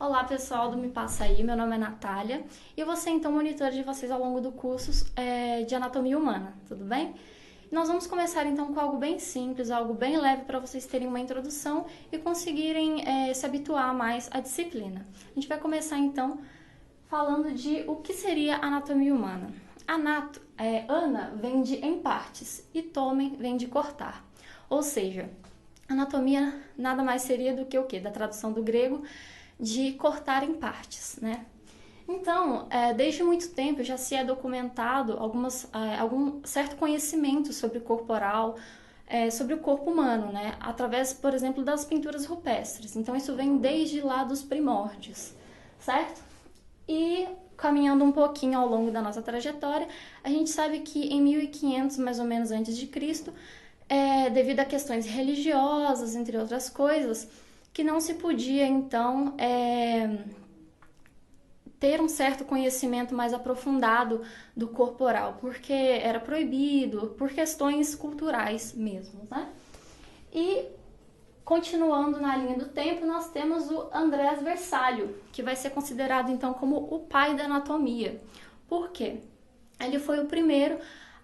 Olá pessoal do Me Passa Aí, meu nome é Natália e eu vou ser então monitora de vocês ao longo do curso de Anatomia Humana, tudo bem? Nós vamos começar então com algo bem simples, algo bem leve para vocês terem uma introdução e conseguirem se habituar mais à disciplina. A gente vai começar então falando de o que seria anatomia humana. Ana vem de em partes e tomen vem de cortar, ou seja, anatomia nada mais seria do que o quê? Da tradução do grego de cortar em partes, né? Então, desde muito tempo já se é documentado algum certo conhecimento sobre o corporal, sobre o corpo humano, né? Através, por exemplo, das pinturas rupestres. Então, isso vem desde lá dos primórdios, certo? E caminhando um pouquinho ao longo da nossa trajetória, a gente sabe que em 1500, mais ou menos antes de Cristo, devido a questões religiosas, entre outras coisas, que não se podia, então, ter um certo conhecimento mais aprofundado do corporal, porque era proibido, por questões culturais mesmo, né? E, continuando na linha do tempo, nós temos o Andrés Versalho, que vai ser considerado, então, como o pai da anatomia. Por quê? Ele foi o primeiro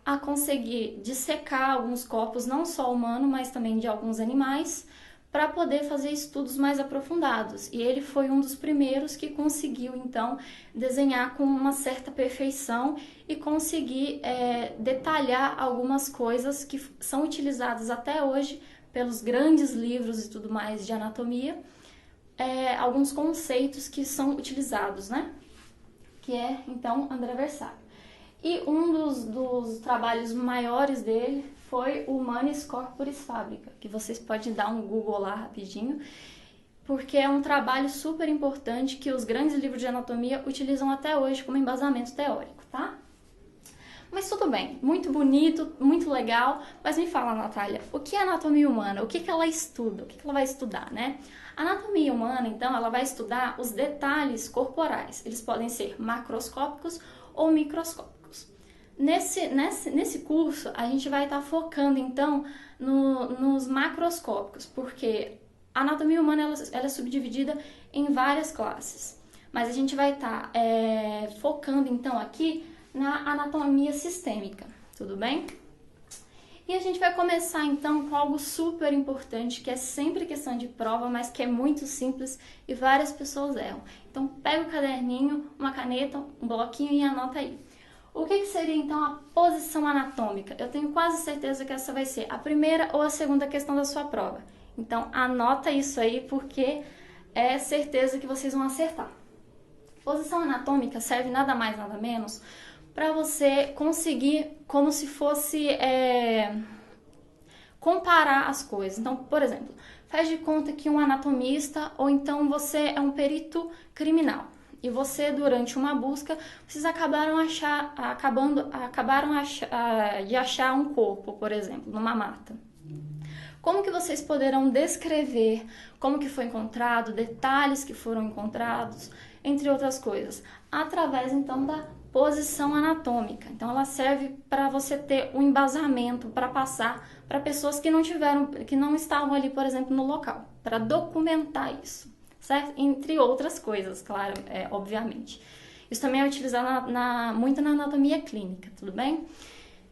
a conseguir dissecar alguns corpos, não só humanos, mas também de alguns animais, para poder fazer estudos mais aprofundados. E ele foi um dos primeiros que conseguiu, então, desenhar com uma certa perfeição e conseguir detalhar algumas coisas que são utilizadas até hoje pelos grandes livros e tudo mais de anatomia, alguns conceitos que são utilizados, né? Que é, então, André Versalho. E um dos trabalhos maiores dele foi o Manis Corporis Fabrica, que vocês podem dar um Google lá rapidinho, porque é um trabalho super importante que os grandes livros de anatomia utilizam até hoje como embasamento teórico, tá? Mas tudo bem, muito bonito, muito legal, mas me fala, Natália, o que é anatomia humana? O que ela estuda? O que ela vai estudar, né? A anatomia humana, então, ela vai estudar os detalhes corporais. Eles podem ser macroscópicos ou microscópicos. Nesse curso, a gente vai estar focando, então, nos macroscópicos, porque a anatomia humana ela é subdividida em várias classes. Mas a gente vai estar focando, então, aqui na anatomia sistêmica, tudo bem? E a gente vai começar, então, com algo super importante, que é sempre questão de prova, mas que é muito simples e várias pessoas erram. Então, pega o caderninho, uma caneta, um bloquinho e anota aí. O que seria, então, a posição anatômica? Eu tenho quase certeza que essa vai ser a primeira ou a segunda questão da sua prova. Então, anota isso aí, porque é certeza que vocês vão acertar. Posição anatômica serve nada mais, nada menos para você conseguir, como se fosse comparar as coisas. Então, por exemplo, faz de conta que um anatomista ou então você é um perito criminal. E você, durante uma busca, vocês acabaram de achar um corpo, por exemplo, numa mata. Como que vocês poderão descrever como que foi encontrado, detalhes que foram encontrados, entre outras coisas? Através, então, da posição anatômica. Então, ela serve para você ter um embasamento para passar para pessoas que não estavam ali, por exemplo, no local, para documentar isso, certo? Entre outras coisas, claro, obviamente. Isso também é utilizado muito na anatomia clínica, tudo bem?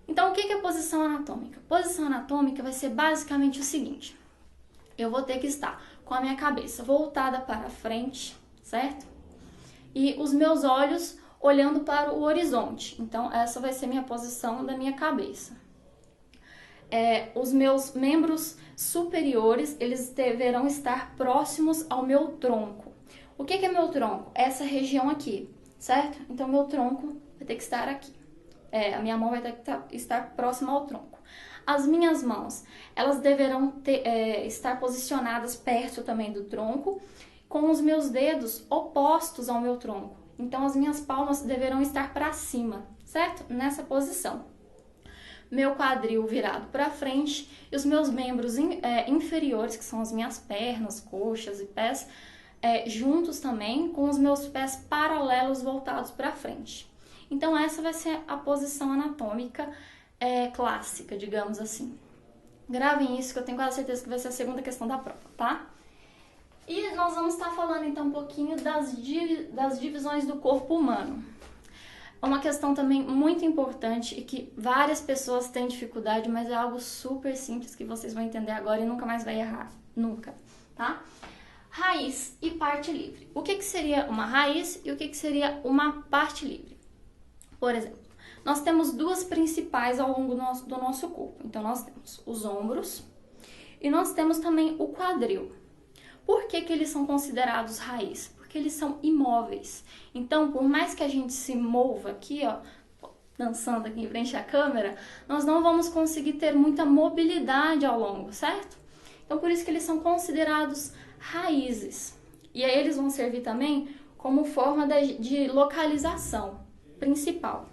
Então, o que é posição anatômica? Posição anatômica vai ser basicamente o seguinte: eu vou ter que estar com a minha cabeça voltada para frente, certo? E os meus olhos olhando para o horizonte. Então, essa vai ser minha posição da minha cabeça. Os meus membros superiores, eles deverão estar próximos ao meu tronco. O que é meu tronco? Essa região aqui, certo? Então, meu tronco vai ter que estar aqui. A minha mão vai ter que estar próxima ao tronco. As minhas mãos, elas deverão estar posicionadas perto também do tronco, com os meus dedos opostos ao meu tronco. Então, as minhas palmas deverão estar para cima, certo? Nessa posição. Meu quadril virado para frente e os meus membros inferiores, que são as minhas pernas, coxas e pés, juntos também, com os meus pés paralelos voltados para frente. Então, essa vai ser a posição anatômica clássica, digamos assim. Gravem isso, que eu tenho quase certeza que vai ser a segunda questão da prova, tá? E nós vamos estar falando então um pouquinho das divisões do corpo humano. Uma questão também muito importante e que várias pessoas têm dificuldade, mas é algo super simples que vocês vão entender agora e nunca mais vai errar, nunca, tá? Raiz e parte livre. O que seria uma raiz e o que seria uma parte livre? Por exemplo, nós temos duas principais ao longo do nosso corpo. Então, nós temos os ombros e nós temos também o quadril. Por que eles são considerados raiz? Porque eles são imóveis. Então, por mais que a gente se mova aqui, ó, dançando aqui em frente à câmera, nós não vamos conseguir ter muita mobilidade ao longo, certo? Então, por isso que eles são considerados raízes. E aí eles vão servir também como forma de localização principal.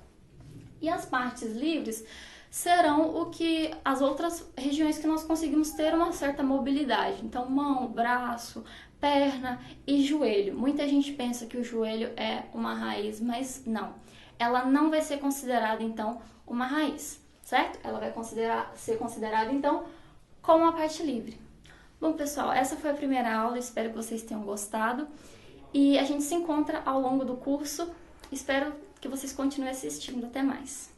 E as partes livres serão o que as outras regiões que nós conseguimos ter uma certa mobilidade. Então, mão, braço, perna e joelho. Muita gente pensa que o joelho é uma raiz, mas não. Ela não vai ser considerada, então, uma raiz, certo? Ela vai ser considerada, então, como uma parte livre. Bom, pessoal, essa foi a primeira aula. Espero que vocês tenham gostado. E a gente se encontra ao longo do curso. Espero que vocês continuem assistindo. Até mais!